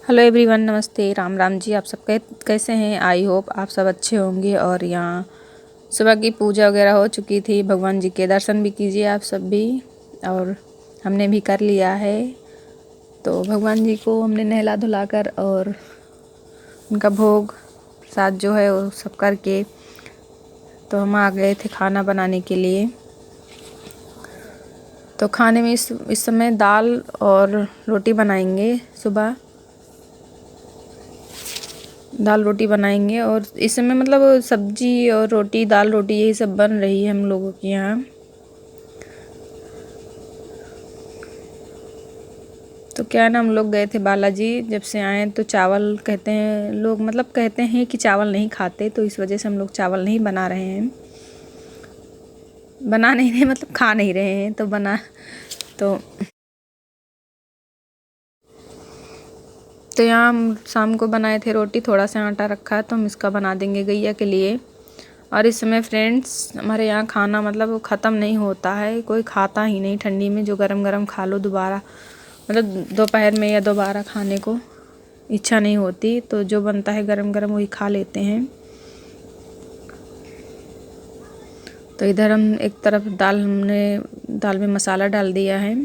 Hello everyone, नमस्ते, राम राम जी। आप सब कैसे हैं? आई होप आप सब अच्छे होंगे। और यहाँ सुबह की पूजा वगैरह हो चुकी थी। भगवान जी के दर्शन भी कीजिए आप सब भी। और हमने भी कर लिया है। तो भगवान जी को हमने नहला धुला कर और उनका भोग प्रसाद जो है वो सब करके तो हम आ गए थे खाना बनाने के लिए। तो खाने में इस समय दाल और रोटी बनाएंगे। सुबह दाल रोटी बनाएंगे और इस समय मतलब सब्जी और रोटी, दाल रोटी यही सब बन रही है हम लोगों के यहाँ। तो क्या है ना, हम लोग गए थे बालाजी। जब से आए तो चावल कहते हैं लोग, मतलब कहते हैं कि चावल नहीं खाते, तो इस वजह से हम लोग चावल नहीं बना रहे हैं। बना नहीं रहे मतलब खा नहीं रहे हैं। तो तो यहाँ हम शाम को बनाए थे रोटी, थोड़ा सा आटा रखा है तो हम इसका बना देंगे गैया के लिए। और इस समय फ्रेंड्स हमारे यहाँ खाना मतलब ख़त्म नहीं होता है, कोई खाता ही नहीं ठंडी में। जो गरम गरम खा लो दोबारा, मतलब दोपहर में या दोबारा खाने को इच्छा नहीं होती, तो जो बनता है गरम गरम वही खा लेते हैं। तो इधर हम एक तरफ दाल में मसाला डाल दिया है।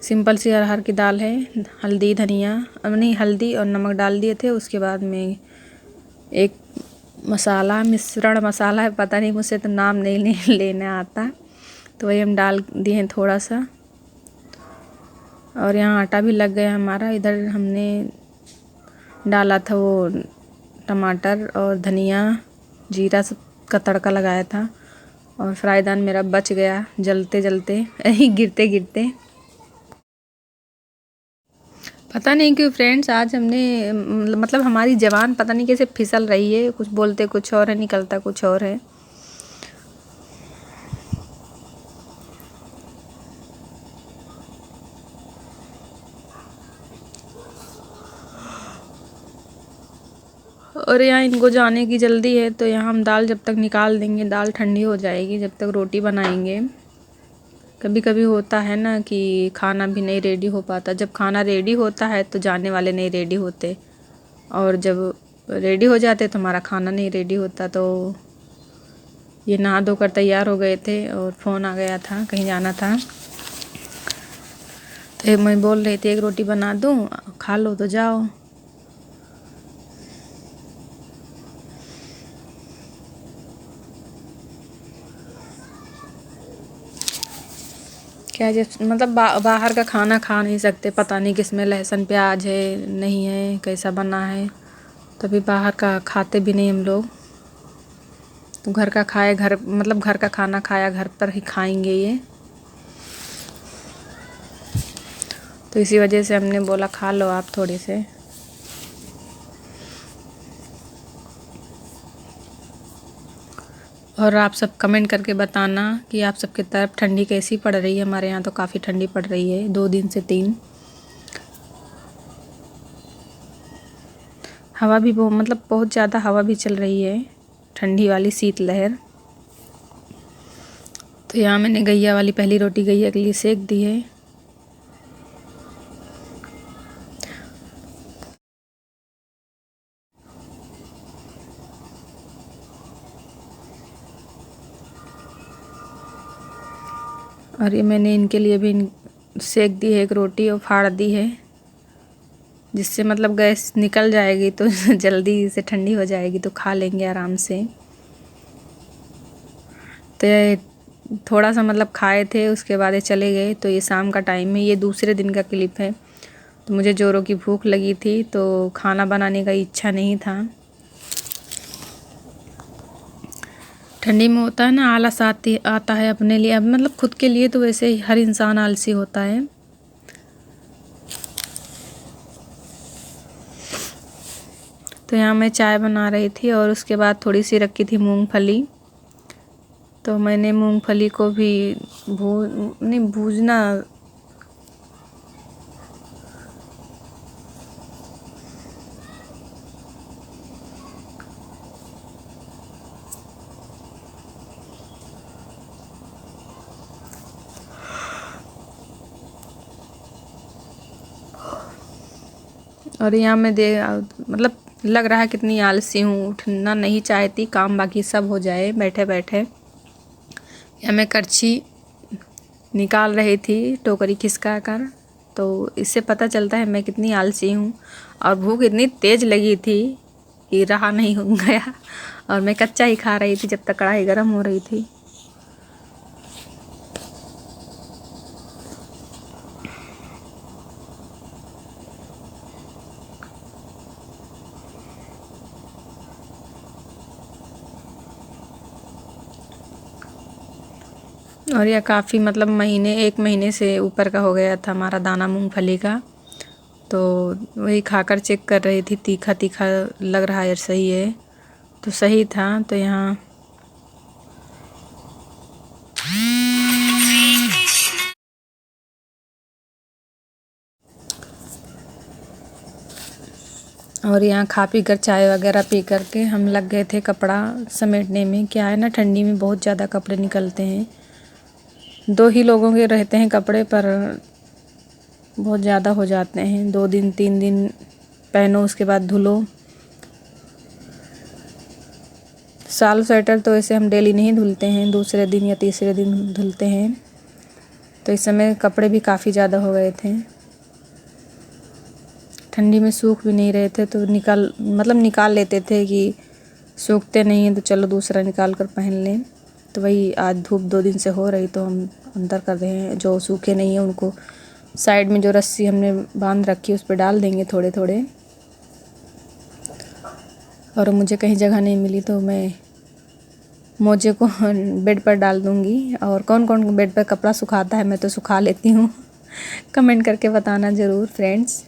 सिंपल सी अरहर की दाल है। हल्दी धनिया नहीं, हल्दी और नमक डाल दिए थे। उसके बाद में एक मिश्रण मसाला है, पता नहीं, मुझसे तो नाम नहीं लेना आता, तो वही हम डाल दिए हैं थोड़ा सा। और यहाँ आटा भी लग गया हमारा। इधर हमने डाला था वो टमाटर और धनिया जीरा सब का तड़का लगाया था। और फ्राईदान मेरा बच गया जलते जलते गिरते गिरते। पता नहीं क्यों फ्रेंड्स, आज हमने मतलब हमारी ज़बान पता नहीं कैसे फिसल रही है। कुछ बोलते कुछ और है, निकलता कुछ और है। और यहाँ इनको जाने की जल्दी है, तो यहाँ हम दाल जब तक निकाल देंगे, दाल ठंडी हो जाएगी, जब तक रोटी बनाएंगे। कभी कभी होता है ना कि खाना भी नहीं रेडी हो पाता। जब खाना रेडी होता है तो जाने वाले नहीं रेडी होते, और जब रेडी हो जाते तो हमारा खाना नहीं रेडी होता। तो ये नहा धोकर तैयार हो गए थे और फ़ोन आ गया था, कहीं जाना था। तो मैं बोल रही थी एक रोटी बना दूँ, खा लो तो जाओ। क्या जब मतलब बाहर का खाना खा नहीं सकते, पता नहीं किसमें लहसुन प्याज है नहीं है, कैसा बना है। तभी बाहर का खाते भी नहीं हम लोग। तो घर का खाए, घर मतलब घर का खाना खाया घर पर ही खाएंगे ये। तो इसी वजह से हमने बोला खा लो आप थोड़ी से। और आप सब कमेंट करके बताना कि आप सबकी तरफ ठंडी कैसी पड़ रही है। हमारे यहाँ तो काफ़ी ठंडी पड़ रही है 2 दिन से 3। हवा भी मतलब बहुत ज़्यादा हवा भी चल रही है, ठंडी वाली शीतलहर। तो यहाँ मैंने गैया वाली पहली रोटी गैया के लिए सेक दी है। और ये मैंने इनके लिए भी सेक दी है एक रोटी और फाड़ दी है, जिससे मतलब गैस निकल जाएगी तो जल्दी से ठंडी हो जाएगी तो खा लेंगे आराम से। तो ये थोड़ा सा मतलब खाए थे, उसके बाद ये चले गए। तो ये शाम का टाइम है, ये दूसरे दिन का क्लिप है। तो मुझे जोरों की भूख लगी थी तो खाना बनाने का इच्छा नहीं था। ठंडी में होता है ना, आलस आता है अपने लिए। अब मतलब खुद के लिए तो वैसे ही हर इंसान आलसी होता है। तो यहाँ मैं चाय बना रही थी और उसके बाद थोड़ी सी रखी थी मूंगफली। तो मैंने मूंगफली को भी भूजना, और यहाँ मैं मतलब लग रहा है कितनी आलसी हूँ, उठना नहीं चाहती, काम बाकी सब हो जाए बैठे बैठे। यहाँ मैं करछी निकाल रही थी टोकरी खिसका कर, तो इससे पता चलता है मैं कितनी आलसी हूँ। और भूख इतनी तेज़ लगी थी कि रहा नहीं हो गया, और मैं कच्चा ही खा रही थी जब तक कढ़ाई गर्म हो रही थी। और यह काफ़ी मतलब एक महीने से ऊपर का हो गया था हमारा दाना मूंगफली का, तो वही खाकर चेक कर रही थी, तीखा तीखा लग रहा है, सही है, तो सही था। तो यहाँ और यहाँ खा पी कर चाय वगैरह पी करके हम लग गए थे कपड़ा समेटने में। क्या है ना, ठंडी में बहुत ज़्यादा कपड़े निकलते हैं, 2 ही लोगों के रहते हैं कपड़े, पर बहुत ज़्यादा हो जाते हैं, 2 दिन 3 दिन पहनो उसके बाद धुलो। साल स्वेटर तो ऐसे हम डेली नहीं धुलते हैं, दूसरे दिन या तीसरे दिन धुलते हैं। तो इस समय कपड़े भी काफ़ी ज़्यादा हो गए थे, ठंडी में सूख भी नहीं रहे थे, तो निकाल लेते थे कि सूखते नहीं हैं तो चलो दूसरा निकाल कर पहन लें। तो वही आज धूप 2 दिन से हो रही, तो हम अंदर कर रहे हैं। जो सूखे नहीं हैं उनको साइड में जो रस्सी हमने बांध रखी उस पर डाल देंगे थोड़े थोड़े। और मुझे कहीं जगह नहीं मिली तो मैं मोजे को बेड पर डाल दूँगी। और कौन कौन बेड पर कपड़ा सुखाता है, मैं तो सुखा लेती हूँ। कमेंट करके बताना ज़रूर फ्रेंड्स।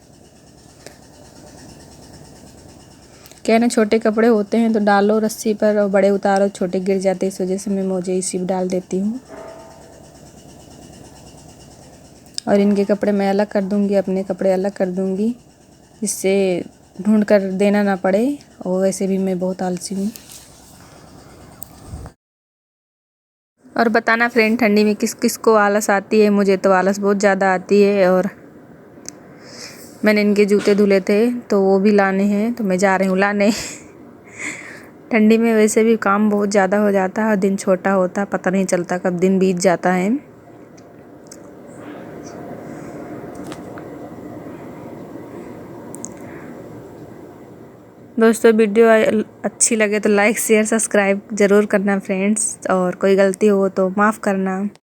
क्या ना, छोटे कपड़े होते हैं तो डालो रस्सी पर, और बड़े उतारो छोटे गिर जाते, इस वजह से मैं मोजे इसी में डाल देती हूँ। और इनके कपड़े मैं अलग कर दूँगी, अपने कपड़े अलग कर दूँगी, जिससे ढूंढ कर देना ना पड़े। और वैसे भी मैं बहुत आलसी हूँ। और बताना फ्रेंड, ठंडी में किस किस को आलस आती है। मुझे तो आलस बहुत ज़्यादा आती है। और मैंने इनके जूते धुले थे तो वो भी लाने हैं, तो मैं जा रही हूँ लाने। ठंडी में वैसे भी काम बहुत ज़्यादा हो जाता है और दिन छोटा होता है, पता नहीं चलता कब दिन बीत जाता है। दोस्तों वीडियो अच्छी लगे तो लाइक शेयर सब्सक्राइब ज़रूर करना फ्रेंड्स, और कोई गलती हो तो माफ़ करना।